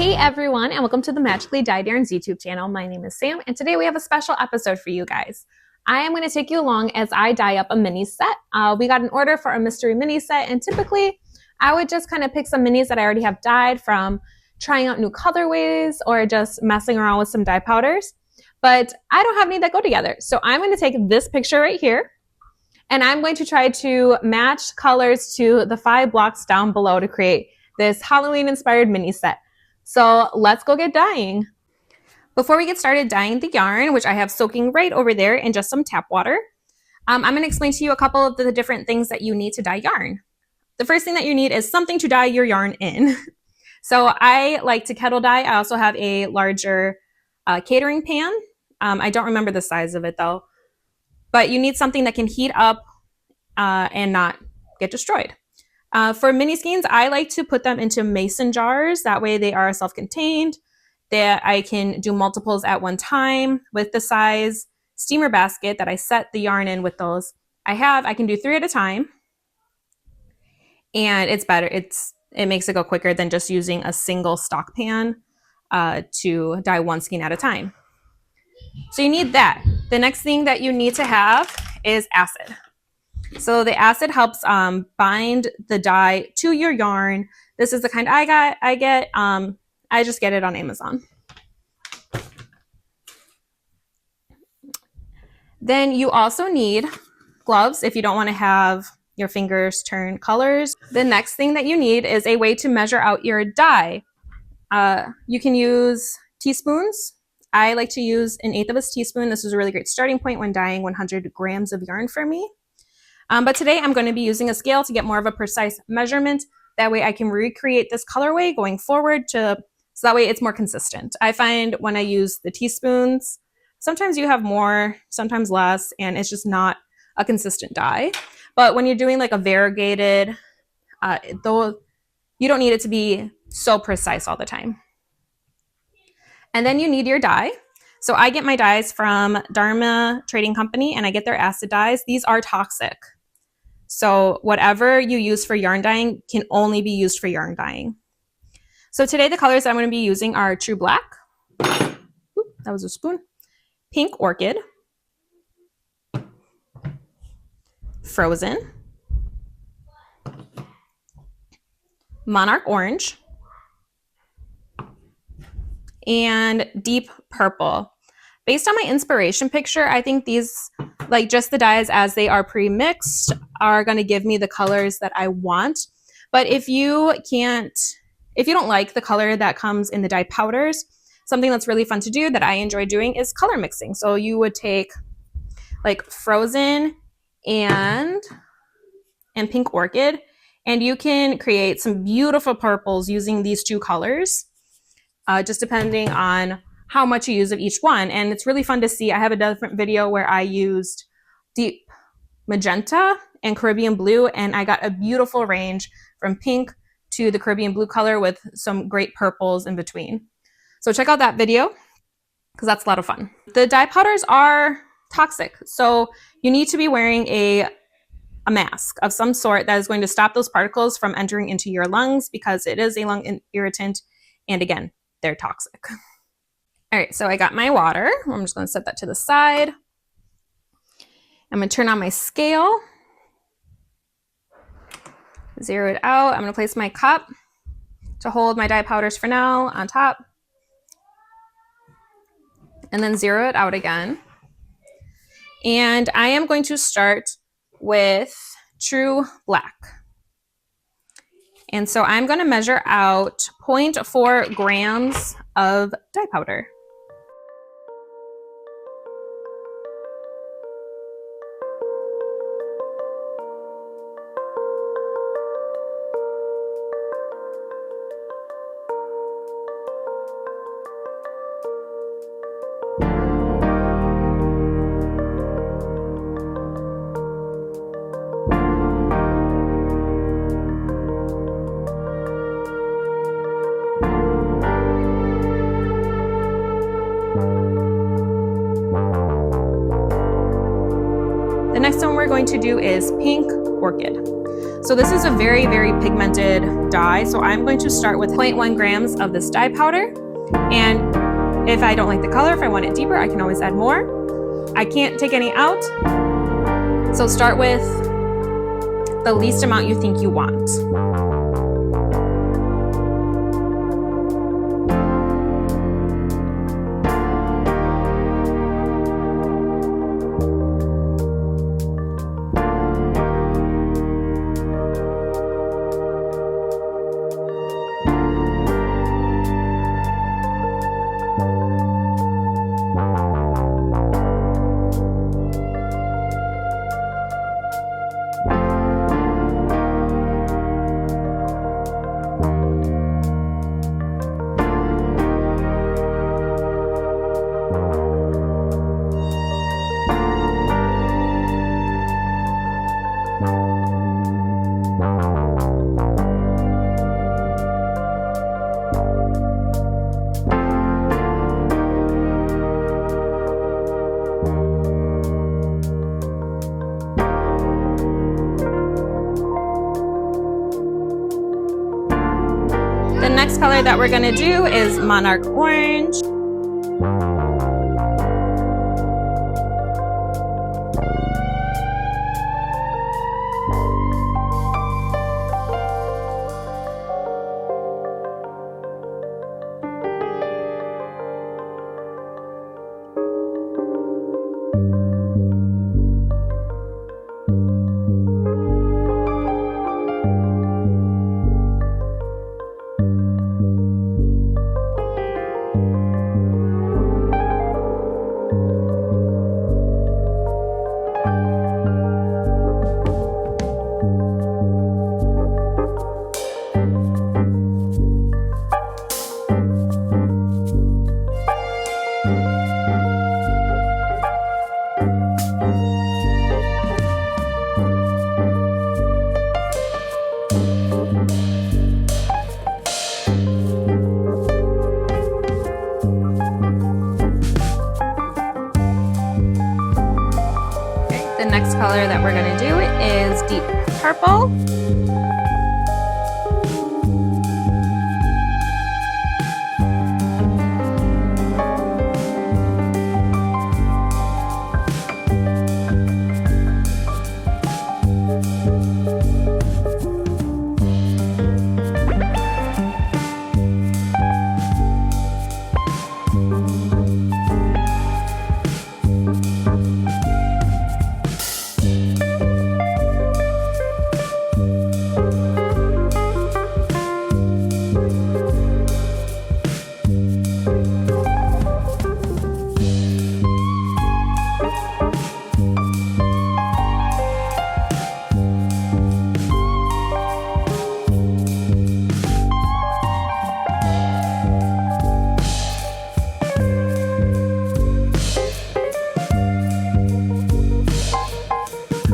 Hey everyone, and welcome to the Magically Dyed Yarns YouTube channel. My name is Sam, and today we have a special episode for you guys. I am going to take you along as I dye up a mini set. We got an order for a mystery mini set, and typically I would just kind of pick some minis that I already have dyed from trying out new colorways or just messing around with some dye powders. But I don't have any that go together. So I'm going to take this picture right here, and I'm going to try to match colors to the 5 blocks down below to create this Halloween-inspired mini set. So let's go get dyeing. Before we get started dyeing the yarn, which I have soaking right over there in just some tap water, I'm going to explain to you a couple of the different things that you need to dye yarn. The first thing that you need is something to dye your yarn in. So I like to kettle dye. I also have a larger catering pan. I don't remember the size of it though. But you need something that can heat up and not get destroyed. For mini skeins, I like to put them into mason jars. That way they are self-contained, that I can do multiples at one time with the size steamer basket that I set the yarn in with those. I can do 3 at a time, and it's better. It makes it go quicker than just using a single stock pan to dye one skein at a time. So you need that. The next thing that you need to have is acid. So the acid helps bind the dye to your yarn. This is the kind I get. I just get it on Amazon. Then you also need gloves if you don't want to have your fingers turn colors. The next thing that you need is a way to measure out your dye. You can use teaspoons. I like to use 1/8 of a teaspoon. This is a really great starting point when dyeing 100 grams of yarn for me. But today I'm going to be using a scale to get more of a precise measurement. That way I can recreate this colorway going forward so that way it's more consistent. I find when I use the teaspoons, sometimes you have more, sometimes less, and it's just not a consistent dye. But when you're doing like a variegated, though, you don't need it to be so precise all the time. And then you need your dye. So I get my dyes from Dharma Trading Company, and I get their acid dyes. These are toxic. So whatever you use for yarn dyeing can only be used for yarn dyeing. So today the colors I'm going to be using are True Black. Oop, that was a spoon. Pink Orchid. Frozen. Monarch Orange. And Deep Purple. Based on my inspiration picture, I think these, like just the dyes as they are pre-mixed, are going to give me the colors that I want. But if you don't like the color that comes in the dye powders, something that's really fun to do that I enjoy doing is color mixing. So you would take like Frozen and Pink Orchid, and you can create some beautiful purples using these 2 colors, just depending on how much you use of each one. And it's really fun to see. I have a different video where I used Deep Magenta and Caribbean Blue, and I got a beautiful range from pink to the Caribbean Blue color with some great purples in between. So check out that video because that's a lot of fun. The dye powders are toxic, so you need to be wearing a mask of some sort that is going to stop those particles from entering into your lungs because it is a lung irritant, and again, they're toxic. All right, so I got my water. I'm just going to set that to the side. I'm going to turn on my scale. Zero it out. I'm going to place my cup to hold my dye powders for now on top. And then zero it out again. And I am going to start with True Black. And so I'm going to measure out 0.4 grams of dye powder. The next one we're going to do is Pink Orchid. So this is a very, very pigmented dye. So I'm going to start with 0.1 grams of this dye powder. And if I don't like the color, if I want it deeper, I can always add more. I can't take any out. So start with the least amount you think you want. The next color that we're gonna do is Monarch Orange. The next color that we're gonna do is Deep Purple.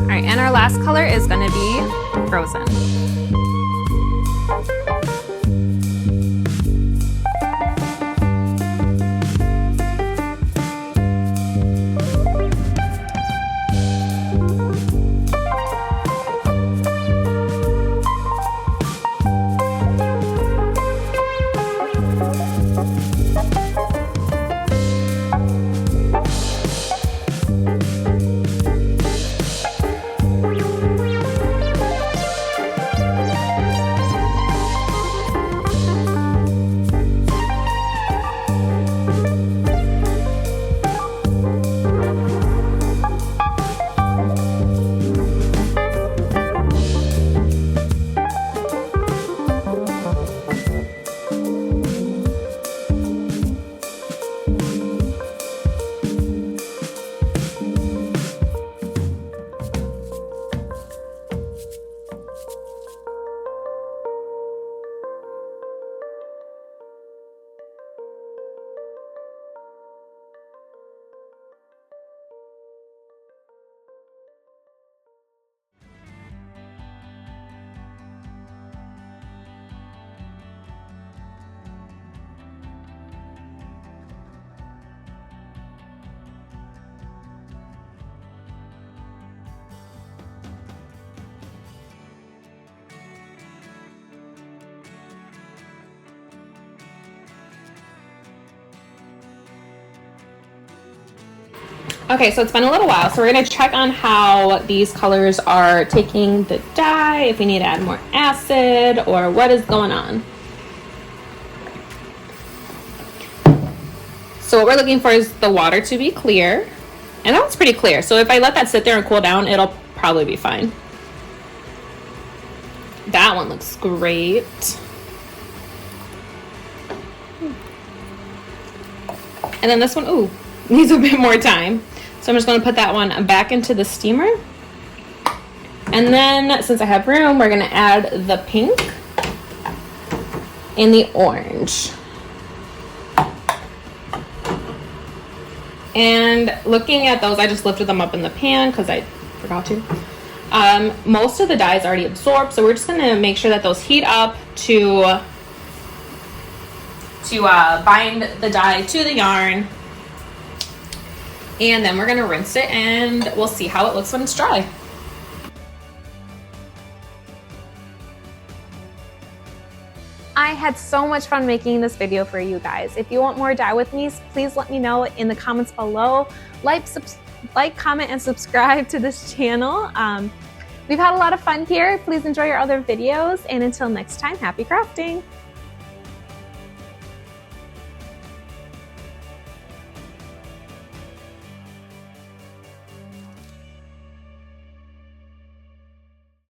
And our last color is going to be Frozen. Okay, so it's been a little while, so we're gonna check on how these colors are taking the dye, if we need to add more acid, or what is going on. So what we're looking for is the water to be clear, and that one's pretty clear. So if I let that sit there and cool down, it'll probably be fine. That one looks great. And then this one, ooh, needs a bit more time. So I'm just gonna put that one back into the steamer. And then since I have room, we're gonna add the pink and the orange. And looking at those, I just lifted them up in the pan because I forgot to. Most of the dye is already absorbed, so we're just gonna make sure that those heat up to bind the dye to the yarn. And then we're gonna rinse it and we'll see how it looks when it's dry. I had so much fun making this video for you guys. If you want more dye with me, please let me know in the comments below. Like, comment, and subscribe to this channel. We've had a lot of fun here. Please enjoy your other videos, and until next time, happy crafting!